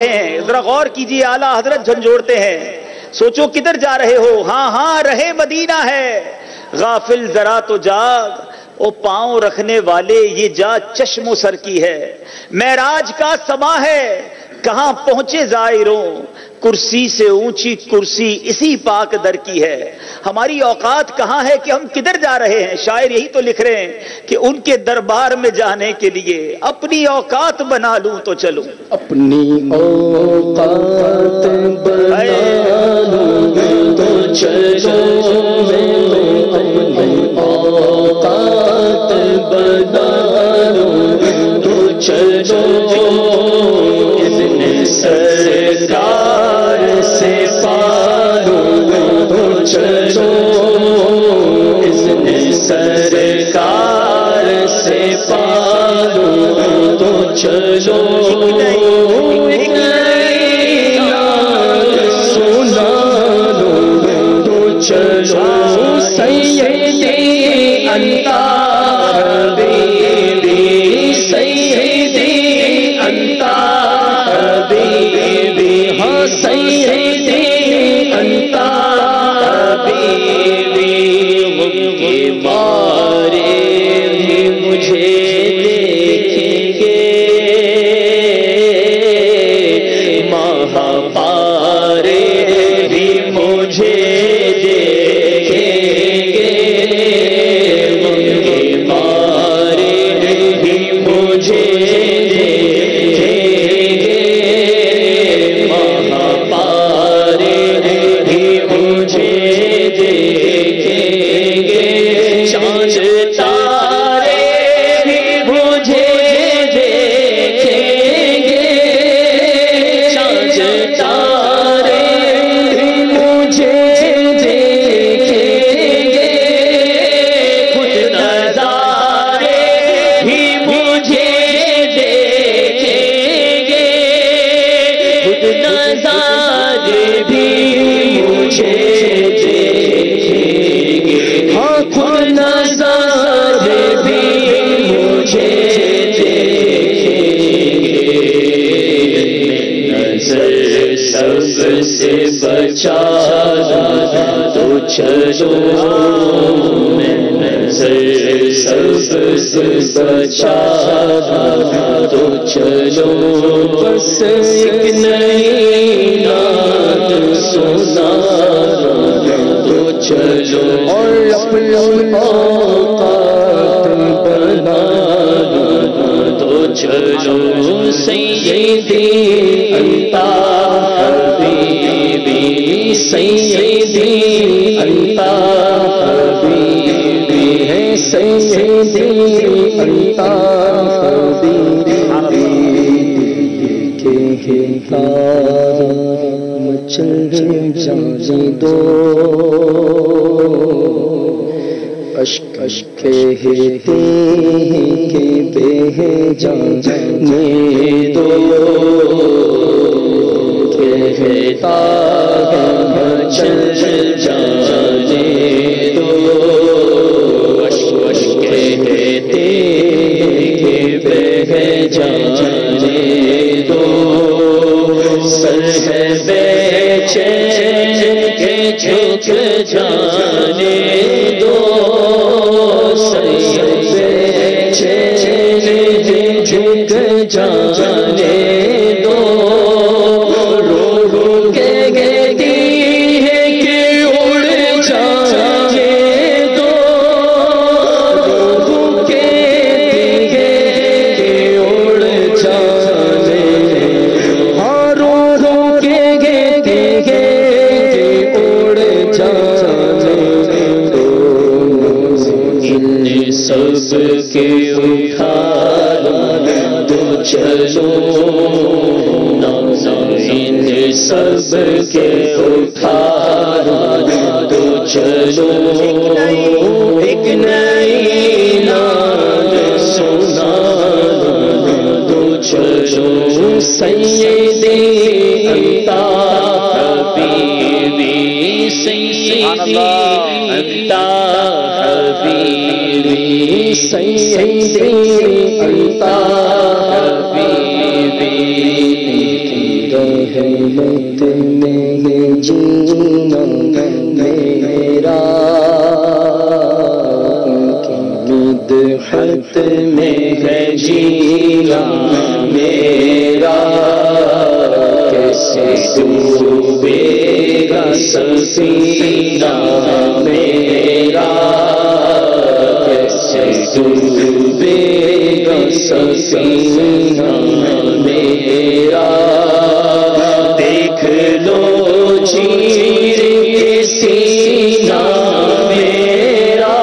ذرا غور کیجیے، اعلیٰ حضرت جھنجھوڑتے ہیں، سوچو کدھر جا رہے ہو؟ ہاں ہاں رہے مدینہ ہے، غافل ذرا تو جاگ، او پاؤں رکھنے والے یہ جا چشم و سر کی ہے، معراج کا سما ہے، کہاں پہنچے زائروں، کرسی سے اونچی کرسی اسی پاک در کی ہے۔ ہماری اوقات کہاں ہے کہ ہم کدھر جا رہے ہیں؟ شاعر یہی تو لکھ رہے ہیں کہ ان کے دربار میں جانے کے لیے اپنی اوقات بنا لوں تو چلوں، اپنی اوقات بنا لوں تو چلوں، اپنی اوقات بنا لوں تو چلوں، اذن سرکار سے پالوں تو چلوں، اذن سرکار سے پالوں تو چلوں، سنا لو تو چلو، سیدی انت حبیبی، سیدی انت حبیبی، ہاں سیدی انت حبیبی، کے مارے بھی مجھے دیکھیں گے، پارے بھی مجھے دیکھیں گے، پارے بھی مجھے دیکھیں گے، پارے بھی مجھے دیکھیں گے، چاند تارے بھی مجھے دیکھیں گے، چاند تارے بھی مجھے دیکھیں گے، خود نظارے بھی مجھے دیکھیں گے، خود نظارے بھی مجھے دیکھیں گے، ہاں خود نظارے بھی مجھے دیکھیں گے، نظر سب سے بچا تو چلو، میں نظر سب سے بچا تو چلو، بس ایک نئی نعت سنا تو چلو، اور اپنی اوقات بنا تو چلو، سیدی انت حبیبی، سیدی انت حبیبی ہے، سیدی انت حبیبی، کے تار مچل جانے دو، اشک اشک کہتے ہیں کہ بہ جانے دو، کہتا ہے چل جانے دو، اشک اشک کہتے ہیں کہ بہ جانے دو، سر ہے بے چین کے جھک جانے دو، سر بے چین کے جھک جانے دو، رو کے کہتی ہے کہ اڑ جانے دو، رو کے کہتی ہے کہ اڑ جانے دو، ہاں رو کے کہتی ہے کہ اڑ جانے دو، ان سب کے اٹھا تو چلو، ان سب کے اٹھا تو چلو، ایک نئی نعت سنا تو چلو، سیدی انت حبیبی، سیدی انت حبیبی، سیدی انت حبیبی، جینا میرا مدحت میں ہے جینا میرا کیسے ڈوبے گا سفینہ میرا کیسے ڈوبے گا سفینہ میرا دیکھ لو چیر کے سینہ میرا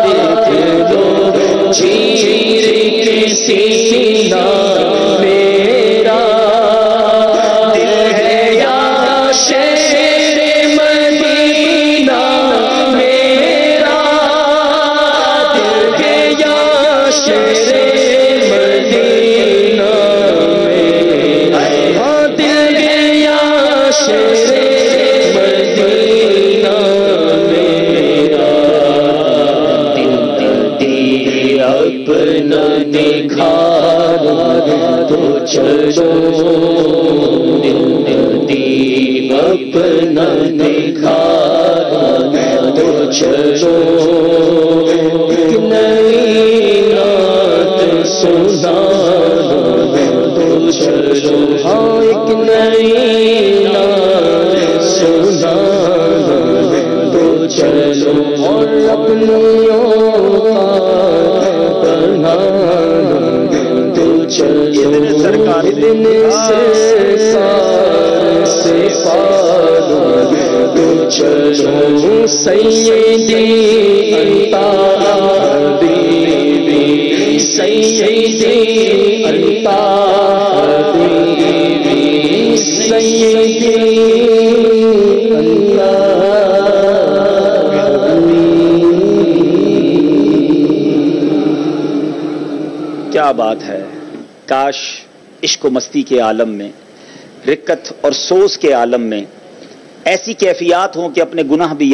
دیکھ لو چیر کے سینہ میرا دل ہے یا شہر مدینہ میرا دل ہے یا شہر مدینہ میرا دل ہے یا شہر مدینہ میرا دل دی اپنا نکھارو تو چلو دل دی اپنا نکھارو تو چلو نئی نعت سنانا تو چلو ہاں ایک نئی نعت سنانا تو چلو اور اپنیوں کا بنانا تو چلو سرکار ابن سرکار سے پالو تو چلو سیدی انت حبیبی سیدی انت حبیبی سیدی انت حبیبی. کیا بات ہے. کاش عشق و مستی کے عالم میں، رکت اور سوز کے عالم میں ایسی کیفیات ہوں کہ اپنے گناہ بھی